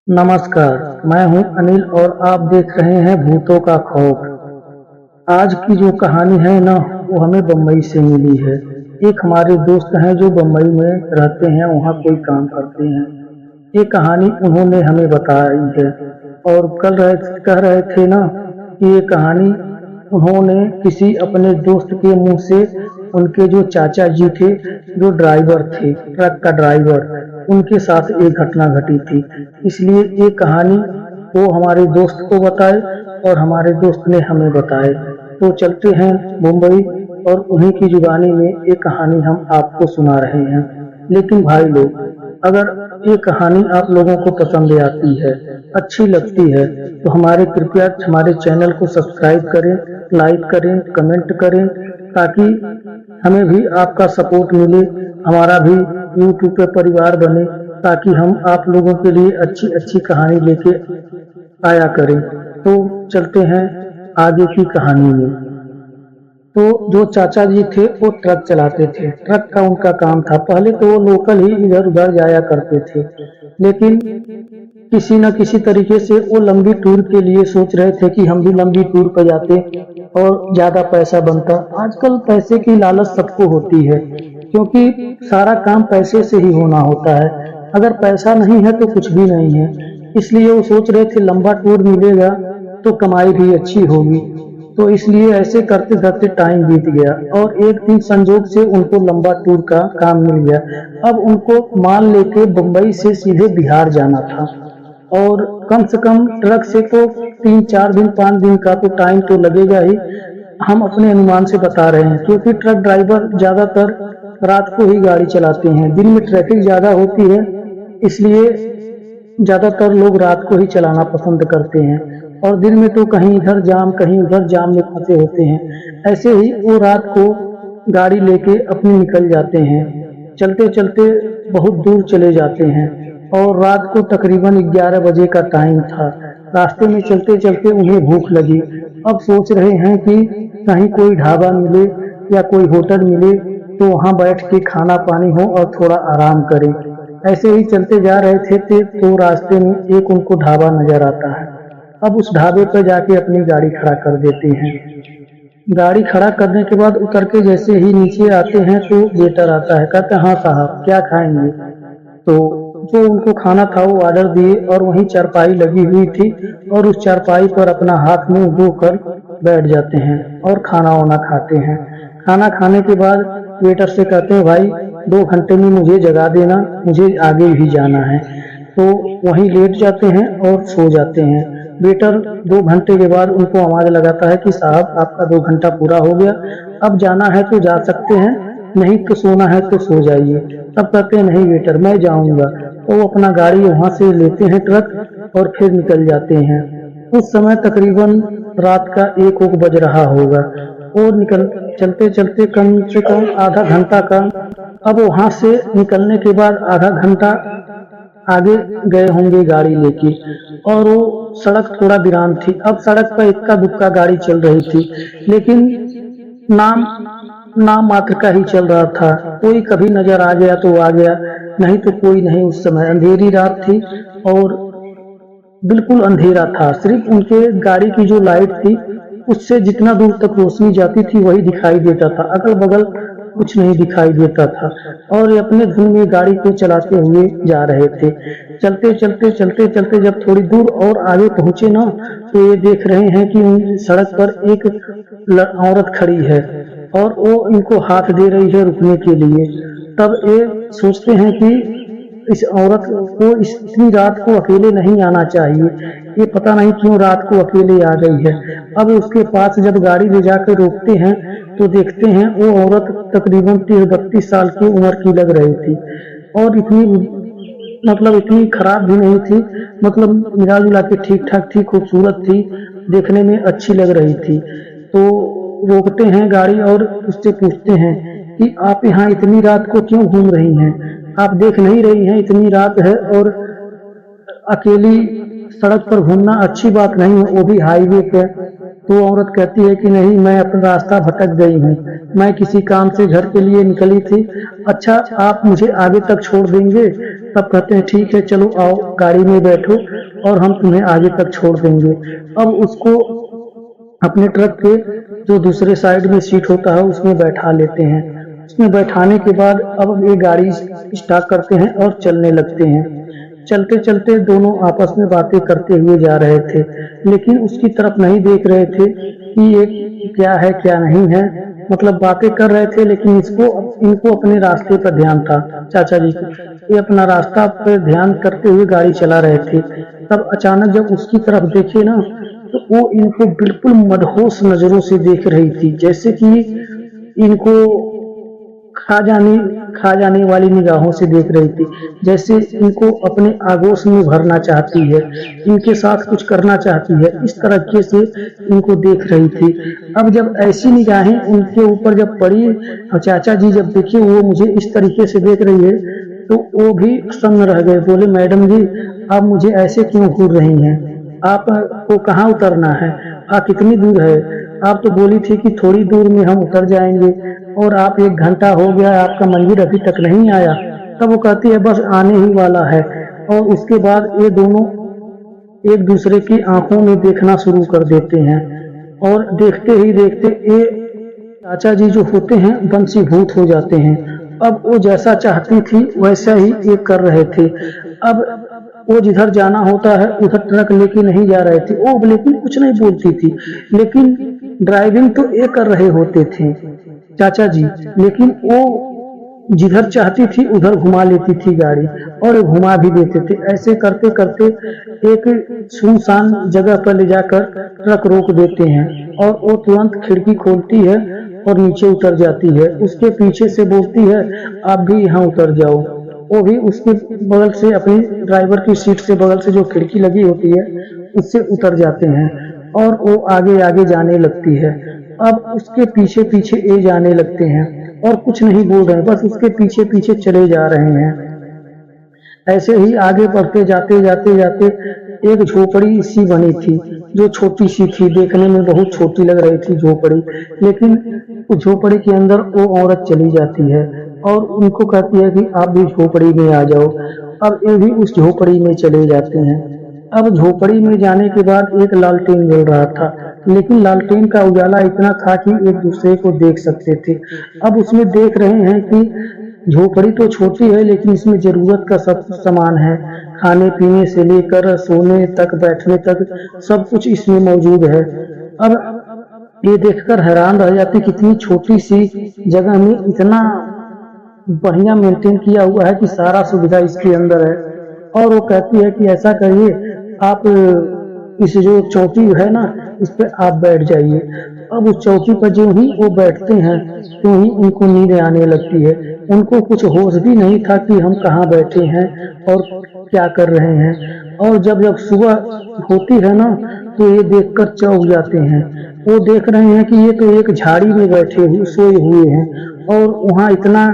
नमस्कार, मैं हूं अनिल और आप देख रहे हैं भूतों का खौफ। आज की जो कहानी है ना, वो हमें बम्बई से मिली है। एक हमारे दोस्त हैं जो बम्बई में रहते हैं, वहाँ कोई काम करते हैं। ये कहानी उन्होंने हमें बताई है और कह रहे थे ना कि ये कहानी उन्होंने किसी अपने दोस्त के मुंह से, उनके जो चाचा जी थे, जो ड्राइवर थे, ट्रक का ड्राइवर, उनके साथ एक घटना घटी थी। इसलिए ये कहानी वो हमारे दोस्त को बताए और हमारे दोस्त ने हमें बताए। तो चलते हैं मुंबई और उन्हीं की जुबानी में ये कहानी हम आपको सुना रहे हैं। लेकिन भाई लोग, अगर ये कहानी आप लोगों को पसंद आती है, अच्छी लगती है, तो कृपया हमारे चैनल को सब्सक्राइब करें, लाइक करें, कमेंट करें, ताकि हमें भी आपका सपोर्ट मिले, हमारा भी यूट्यूब पे परिवार बने, ताकि हम आप लोगों के लिए अच्छी अच्छी कहानी लेके आया करें। तो चलते हैं आगे की कहानी में। तो जो चाचा जी थे वो ट्रक चलाते थे, ट्रक का उनका काम था। पहले तो वो लोकल ही इधर उधर जाया करते थे, लेकिन किसी न किसी तरीके से वो लंबी टूर के लिए सोच रहे थे कि हम भी लंबी टूर पर जाते और ज्यादा पैसा बनता। आजकल पैसे की लालच सबको होती है, क्योंकि सारा काम पैसे से ही होना होता है। अगर पैसा नहीं है तो कुछ भी नहीं है। इसलिए वो सोच रहे थे लंबा टूर मिलेगा तो कमाई भी अच्छी होगी। तो इसलिए ऐसे करते करते टाइम बीत गया और एक दिन संजोग से उनको लंबा टूर का काम मिल गया। अब उनको माल लेके बम्बई से सीधे बिहार जाना था और कम से कम ट्रक से तो 3 4 दिन 5 दिन का तो टाइम तो लगेगा ही। हम अपने अनुमान से बता रहे हैं, क्योंकि ट्रक ड्राइवर ज्यादातर रात को ही गाड़ी चलाते हैं। दिन में ट्रैफिक ज्यादा होती है, इसलिए ज्यादातर लोग रात को ही चलाना पसंद करते हैं और दिन में तो कहीं इधर जाम कहीं उधर जाम में फंसे होते हैं। ऐसे ही वो रात को गाड़ी लेके अपनी निकल जाते हैं। चलते चलते बहुत दूर चले जाते हैं और रात को तकरीबन 11 बजे का टाइम था। रास्ते में चलते चलते उन्हें भूख लगी। अब सोच रहे हैं कि कहीं कोई ढाबा मिले या कोई होटल मिले तो वहां बैठ के खाना पानी हो और थोड़ा आराम करें। ऐसे ही चलते जा रहे थे तो रास्ते में एक उनको ढाबा नजर आता है। अब उस ढाबे पर जाके अपनी गाड़ी खड़ा कर देते हैं। गाड़ी खड़ा करने के बाद उतर के जैसे ही नीचे आते हैं तो वेटर आता है, कहते हैं हाँ साहब क्या खाएंगे। तो जो उनको खाना था वो ऑर्डर दिए और वहीं चारपाई लगी हुई थी और उस चारपाई पर अपना हाथ मुंह धोकर बैठ जाते हैं और खाना वाना खाते हैं। खाना खाने के बाद वेटर से कहते हैं भाई 2 घंटे में मुझे जगा देना, मुझे आगे भी जाना है। तो वहीं लेट जाते हैं और सो जाते हैं। वेटर 2 घंटे के बाद उनको आवाज लगाता है कि साहब आपका 2 घंटा पूरा हो गया, अब जाना है तो जा सकते हैं, नहीं तो सोना है तो सो जाइए। तब कहते हैं नहीं वेटर मैं जाऊंगा। तो वो अपना गाड़ी वहां से लेते हैं ट्रक और फिर निकल जाते हैं। उस समय तकरीबन रात का 1 बज रहा होगा और चलते चलते कम से कम आधा घंटा का, अब वहां से निकलने के बाद आधा घंटा आगे गए होंगे गाड़ी लेके और वो सड़क थोड़ा वीरान थी। अब सड़क पर इक्का दुक्का गाड़ी चल रही थी, लेकिन नाम नाम मात्र का ही चल रहा था। कोई कभी नजर आ गया तो आ गया, नहीं तो कोई नहीं। उस समय अंधेरी रात थी और बिल्कुल अंधेरा था। सिर्फ उनके गाड़ी की जो लाइट थी उससे जितना दूर तक रोशनी जाती थी वही दिखाई देता था, अगल बगल कुछ नहीं दिखाई देता था। और ये अपने धुन में गाड़ी को चलाते हुए जा रहे थे। चलते चलते जब थोड़ी दूर और आगे पहुंचे ना, तो ये देख रहे हैं कि सड़क पर एक औरत खड़ी है और वो इनको हाथ दे रही है रुकने के लिए। तब ये सोचते हैं कि इस औरत को इतनी रात को अकेले नहीं आना चाहिए, ये पता नहीं क्यों रात को अकेले आ गई है। अब उसके पास जब गाड़ी ले जाकर रोकते हैं तो देखते हैं वो औरत तकरीबन 30-32 साल की उम्र की लग रही थी और इतनी खराब भी नहीं थी, मतलब मिला जुला के ठीक ठाक थी, खूबसूरत थी, देखने में अच्छी लग रही थी। तो रोकते हैं गाड़ी और उससे पूछते हैं कि आप यहाँ इतनी रात को क्यों घूम रही हैं? आप देख नहीं रही हैं इतनी रात है और अकेली सड़क पर घूमना अच्छी बात नहीं है, वो भी हाईवे पे। तो औरत कहती है कि नहीं, मैं अपना रास्ता भटक गई हूँ, मैं किसी काम से घर के लिए निकली थी। अच्छा, आप मुझे आगे तक छोड़ देंगे? तब कहते हैं ठीक है, चलो आओ गाड़ी में बैठो और हम तुम्हें आगे तक छोड़ देंगे। अब उसको अपने ट्रक के जो दूसरे साइड में सीट होता है उसमें बैठा लेते हैं। उसमें बैठाने के बाद अब ये गाड़ी स्टार्ट करते हैं और चलने लगते हैं। चलते चलते दोनों आपस में बातें करते हुए जा रहे थे, लेकिन उसकी तरफ नहीं देख रहे थे कि ये क्या है क्या नहीं है। मतलब बातें कर रहे थे लेकिन इनको अपने रास्ते पर ध्यान था। चाचा जी को ये अपना रास्ता पर ध्यान करते हुए गाड़ी चला रहे थे। तब अचानक जब उसकी तरफ देखे ना, तो वो इनको बिल्कुल मदहोश नजरों से देख रही थी, जैसे कि इनको खा जाने खा जाने वाली निगाहों से देख रही थी, जैसे इनको अपने आगोश में भरना चाहती है, इनके साथ कुछ करना चाहती है। इस तरीके से इनको देख रही थी। अब जब ऐसी निगाहें उनके ऊपर जब पड़ी और चाचा जी जब देखे वो मुझे इस तरीके से देख रही है, तो वो भी सन्न रह गए। बोले, मैडम जी, आप मुझे ऐसे क्यों घूर रही हैं? आपको कहाँ उतरना है? कितनी दूर है? आप तो बोली थी कि थोड़ी दूर में हम उतर जाएंगे, और आप 1 घंटा हो गया, आपका मंदिर अभी तक नहीं आया। तब वो कहती है बस आने ही वाला है। और उसके बाद ये दोनों एक दूसरे की आंखों में देखना शुरू कर देते हैं, और देखते ही देखते ये चाचा जी जो होते हैं वंशीभूत हो जाते हैं। अब वो जैसा चाहती थी वैसा ही ये कर रहे थे। अब वो जिधर जाना होता है उधर ट्रक लेके नहीं जा रहे थे वो, लेकिन कुछ नहीं बोलती थी। लेकिन ड्राइविंग तो ये कर रहे होते थे चाचा जी, लेकिन वो जिधर चाहती थी उधर घुमा लेती थी गाड़ी, और घुमा भी देते थे। ऐसे करते करते एक सुनसान जगह पर ले जाकर ट्रक रोक देते हैं, और वो तुरंत खिड़की खोलती है और नीचे उतर जाती है। उसके पीछे से बोलती है आप भी यहाँ उतर जाओ। वो भी उसके बगल से, अपनी ड्राइवर की सीट से बगल से जो खिड़की लगी होती है उससे उतर जाते हैं, और वो आगे आगे जाने लगती है। अब उसके पीछे पीछे ये जाने लगते हैं और कुछ नहीं बोल रहे, बस उसके पीछे पीछे चले जा रहे हैं। ऐसे ही आगे बढ़ते जाते जाते जाते एक झोपड़ी सी बनी थी, जो छोटी सी थी, देखने में बहुत छोटी लग रही थी झोपड़ी। लेकिन उस झोपड़ी के अंदर वो औरत चली जाती है और उनको कहती है कि आप भी झोपड़ी में आ जाओ। अब ये भी उस झोपड़ी में चले जाते हैं। अब झोपड़ी में जाने के बाद एक लालटेन जल रहा था, लेकिन लालटेन का उजाला इतना था कि एक दूसरे को देख सकते थे। अब उसमें देख रहे हैं कि झोपड़ी तो छोटी है लेकिन इसमें जरूरत का सब कुछ सामान है, खाने पीने से लेकर सोने तक, बैठने तक, सब कुछ इसमें मौजूद है। अब ये देखकर हैरान रह जाती कितनी छोटी सी जगह में इतना बढ़िया मेंटेन किया हुआ है कि सारा सुविधा इसके अंदर है। और वो कहती है कि ऐसा करिए, आप इस जो चौकी है ना, इस पे आप बैठ जाइए। अब उस चौकी पर जो ही वो बैठते हैं तो ही उनको नींद आने लगती है। उनको कुछ होश भी नहीं था कि हम कहाँ बैठे हैं और क्या कर रहे हैं। और जब जब सुबह होती है ना, तो ये देखकर चौंक जाते हैं। वो देख रहे हैं कि ये तो एक झाड़ी में बैठे हुए सोए हुए हैं, और वहाँ इतना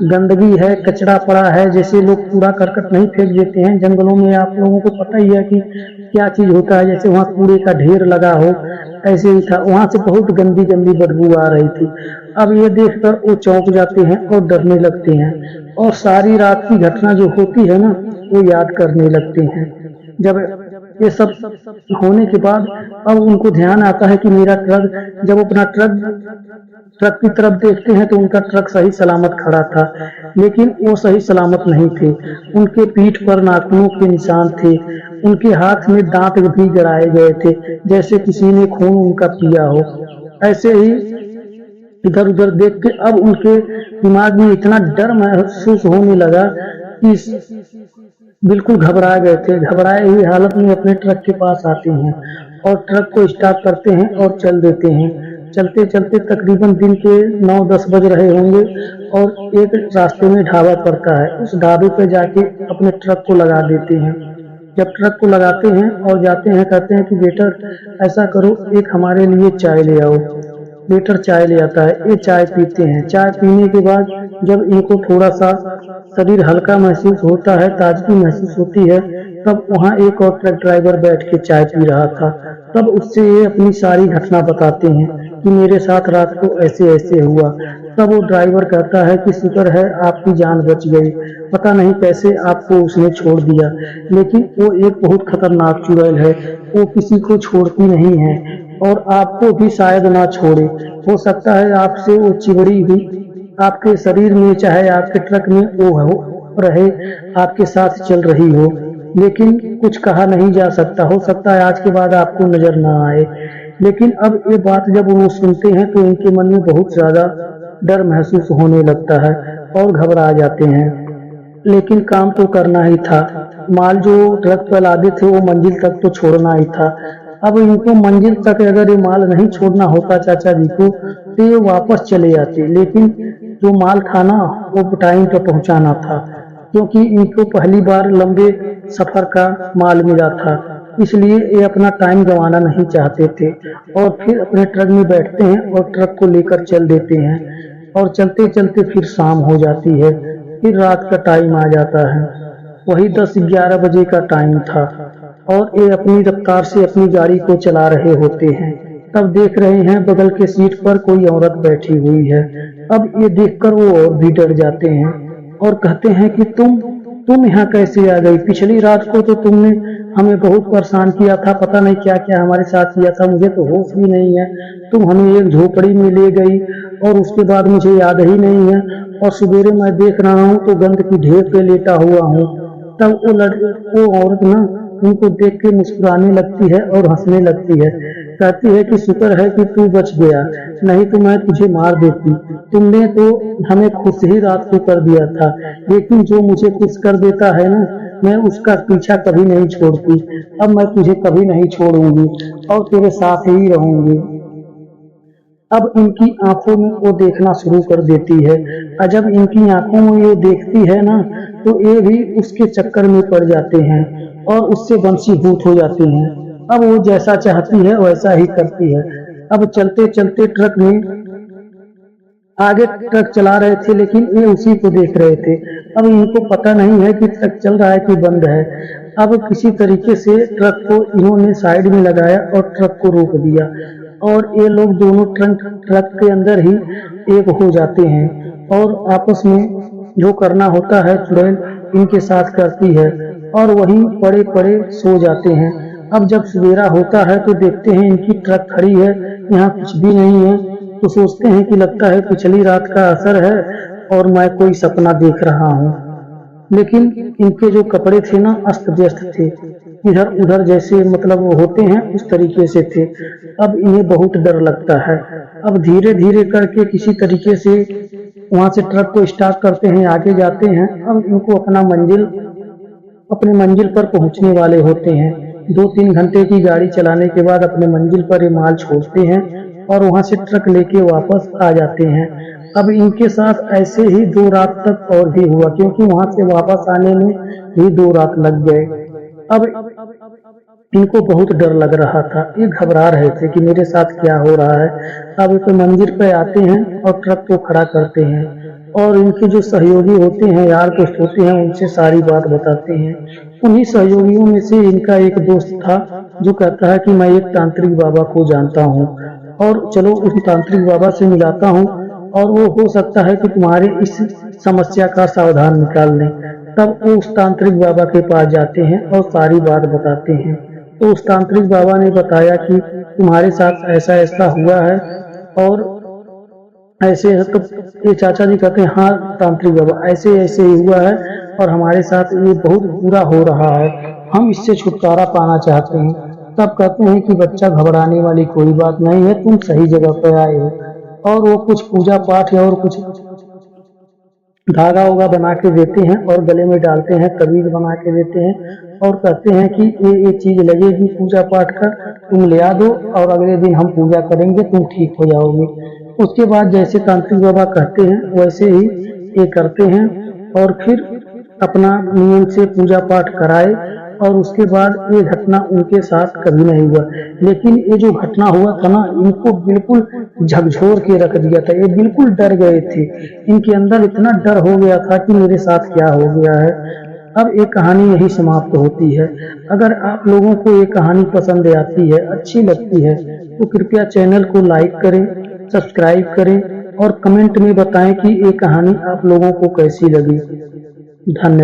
गंदगी है, कचरा पड़ा है। जैसे लोग कूड़ा करकट नहीं फेंक देते हैं जंगलों में, आप लोगों को पता ही है कि क्या चीज होता है, जैसे वहाँ कूड़े का ढेर लगा हो, ऐसे ही था। वहां से बहुत गंदी गंदी बदबू आ रही थी। अब ये देखकर वो चौंक जाते हैं और डरने लगते हैं, और सारी रात की घटना जो होती है ना वो याद करने लगते हैं। जब ये सब होने के बाद अब उनको ध्यान आता है कि मेरा ट्रक, जब अपना ट्रक की तरफ देखते हैं तो उनका ट्रक सही सलामत खड़ा था, लेकिन वो सही सलामत नहीं थे। उनके पीठ पर नाखूनों के निशान थे, उनके हाथ में दांत भी गड़ाए गए थे, जैसे किसी ने खून उनका पिया हो। ऐसे ही इधर उधर देख के अब उनके दिमाग में इतना डर महसूस होने लगा कि बिल्कुल घबरा गए थे। घबराए हुई हालत में अपने ट्रक के पास आते हैं और ट्रक को स्टार्ट करते हैं और चल देते हैं। चलते चलते तकरीबन दिन के 9-10 बज रहे होंगे, और एक रास्ते में ढाबा पड़ता है। उस ढाबे पे जाके अपने ट्रक को लगा देते हैं। जब ट्रक को लगाते हैं और जाते हैं, कहते हैं कि वेटर ऐसा करो, एक हमारे लिए चाय ले आओ। वेटर चाय ले आता है, ये चाय पीते हैं। चाय पीने के बाद जब इनको थोड़ा सा शरीर हल्का महसूस होता है, ताजगी महसूस होती है, तब वहाँ एक और ट्रक ड्राइवर बैठ के चाय पी रहा था। तब उससे ये अपनी सारी घटना बताते हैं कि मेरे साथ रात को ऐसे ऐसे हुआ। तब वो ड्राइवर कहता है कि शुक्र है आपकी जान बच गई, पता नहीं कैसे आपको उसने छोड़ दिया। लेकिन वो एक बहुत खतरनाक चुड़ैल है, वो किसी को छोड़ती नहीं है और आपको भी शायद ना छोड़े। हो सकता है आपसे वो चिमड़ी हुई आपके शरीर में, चाहे आपके ट्रक में वो हो रहे, आपके साथ चल रही हो, लेकिन कुछ कहा नहीं जा सकता। हो सकता है आज के बाद आपको नजर ना आए। लेकिन अब ये बात जब वो सुनते हैं तो इनके मन में बहुत ज्यादा डर महसूस होने लगता है और घबरा जाते हैं। लेकिन काम तो करना ही था, माल जो ट्रक पर लादे थे वो मंजिल तक तो छोड़ना ही था। अब इनको मंजिल तक अगर ये माल नहीं छोड़ना होता चाचा जी को तो ये वापस चले जाते, लेकिन जो माल था ना वो टाइम पे पहुंचाना था, क्योंकि इनको पहली बार लंबे सफर का माल मिला था, इसलिए ये अपना टाइम गंवाना नहीं चाहते थे। और फिर अपने ट्रक में बैठते हैं और ट्रक को लेकर चल देते हैं और चलते चलते फिर शाम हो जाती है, फिर रात का टाइम आ जाता है। वही 10-11 बजे का टाइम था और ये अपनी रफ्तार से अपनी गाड़ी को चला रहे होते हैं। तब देख रहे हैं बगल के सीट पर कोई औरत बैठी हुई है। अब ये देखकर वो और भी डर जाते हैं और कहते हैं कि तुम यहाँ कैसे आ गई? पिछली रात को तो तुमने हमें बहुत परेशान किया था, पता नहीं क्या क्या हमारे साथ किया था, मुझे तो होश भी नहीं है। तुम हमें एक झोपड़ी में ले गई और उसके बाद मुझे याद ही नहीं है, और सवेरे मैं देख रहा हूँ तो गंद की ढेर पे लेटा हुआ हूँ। तब वो औरत ना उनको देख के मुस्कुराने लगती है और हंसने लगती है, कहती है कि शुक्र है कि तू बच गया, नहीं तो मैं तुझे मार देती। तुमने तो हमें खुश ही रात को कर दिया था, लेकिन जो मुझे खुश कर देता है ना, मैं उसका पीछा कभी नहीं छोड़ती। अब मैं तुझे कभी नहीं छोड़ूंगी और तेरे साथ ही रहूंगी। अब इनकी आंखों में वो देखना शुरू कर देती है, और जब इनकी आंखों में ये देखती है ना तो ये भी उसके चक्कर में पड़ जाते हैं और उससे वंशीभूत हो जाते हैं। अब वो जैसा चाहती है वैसा ही करती है। अब चलते चलते ट्रक में आगे ट्रक चला रहे थे, लेकिन ये उसी को देख रहे थे। अब इनको पता नहीं है कि ट्रक चल रहा है कि बंद है। अब किसी तरीके से ट्रक को इन्होंने साइड में लगाया और ट्रक को रोक दिया और ये लोग दोनों ट्रक के अंदर ही एक हो जाते हैं और आपस में जो करना होता है चुड़ैल इनके साथ करती है और वहीं पड़े पड़े सो जाते हैं। अब जब सवेरा होता है तो देखते हैं इनकी ट्रक खड़ी है, यहाँ कुछ भी नहीं है, तो सोचते हैं कि लगता है पिछली रात का असर है और मैं कोई सपना देख रहा हूँ। लेकिन इनके जो कपड़े थे ना अस्त व्यस्त थे, इधर उधर जैसे मतलब वो होते हैं उस तरीके से थे। अब इन्हें बहुत डर लगता है। अब धीरे धीरे करके किसी तरीके से वहां से ट्रक को स्टार्ट करते हैं, आगे जाते हैं। अब इनको अपने मंजिल पर पहुंचने वाले होते हैं। 2-3 घंटे की गाड़ी चलाने के बाद अपने मंजिल पर ये माल छोड़ते हैं और वहां से ट्रक लेके वापस आ जाते हैं। अब इनके साथ ऐसे ही 2 रात तक और भी हुआ, क्योंकि वहां से वापस आने में भी 2 रात लग गए। अब इनको बहुत डर लग रहा था, ये घबरा रहे थे कि मेरे साथ क्या हो रहा है। अब ये तो मंदिर पे आते हैं और ट्रक को खड़ा करते हैं और इनके जो सहयोगी होते हैं, यार दोस्त होते हैं, उनसे सारी बात बताते हैं। उन्हीं सहयोगियों में से इनका एक दोस्त था जो कहता है कि मैं एक तांत्रिक बाबा को जानता हूँ और चलो उस तांत्रिक बाबा से मिलाता हूँ और वो हो सकता है कि तुम्हारे इस समस्या का समाधान निकाल दें। तब वो उस तांत्रिक बाबा के पास जाते हैं और सारी बात बताते हैं। तो उस तांत्रिक बाबा ने बताया कि तुम्हारे साथ ऐसा ऐसा हुआ है और ऐसे है। तो ये चाचा जी कहते हैं हाँ तांत्रिक बाबा ऐसे ऐसे ही हुआ है और हमारे साथ ये बहुत बुरा हो रहा है, हम इससे छुटकारा पाना चाहते हैं। तब कहते हैं कि बच्चा घबराने वाली कोई बात नहीं है, तुम सही जगह पर आए हो। और वो कुछ पूजा पाठ और कुछ धागा उगा बना के देते हैं और गले में डालते हैं, तबीज बना के देते हैं और कहते हैं कि ये चीज लगेगी पूजा पाठ का, तुम ले आ दो और अगले दिन हम पूजा करेंगे, तुम ठीक हो जाओगे। उसके बाद जैसे तांत्रिक बाबा कहते हैं वैसे ही ये करते हैं और फिर अपना नियम से पूजा पाठ कराए और उसके बाद ये घटना उनके साथ कभी नहीं हुआ। लेकिन ये जो घटना हुआ था ना, इनको बिल्कुल झकझोर के रख दिया था, ये बिल्कुल डर गए थे। इनके अंदर इतना डर हो गया था कि मेरे साथ क्या हो गया है। अब ये कहानी यही समाप्त होती है। अगर आप लोगों को ये कहानी पसंद आती है, अच्छी लगती है, तो कृपया चैनल को लाइक करें, सब्सक्राइब करें और कमेंट में बताएं कि ये कहानी आप लोगों को कैसी लगी। धन्यवाद।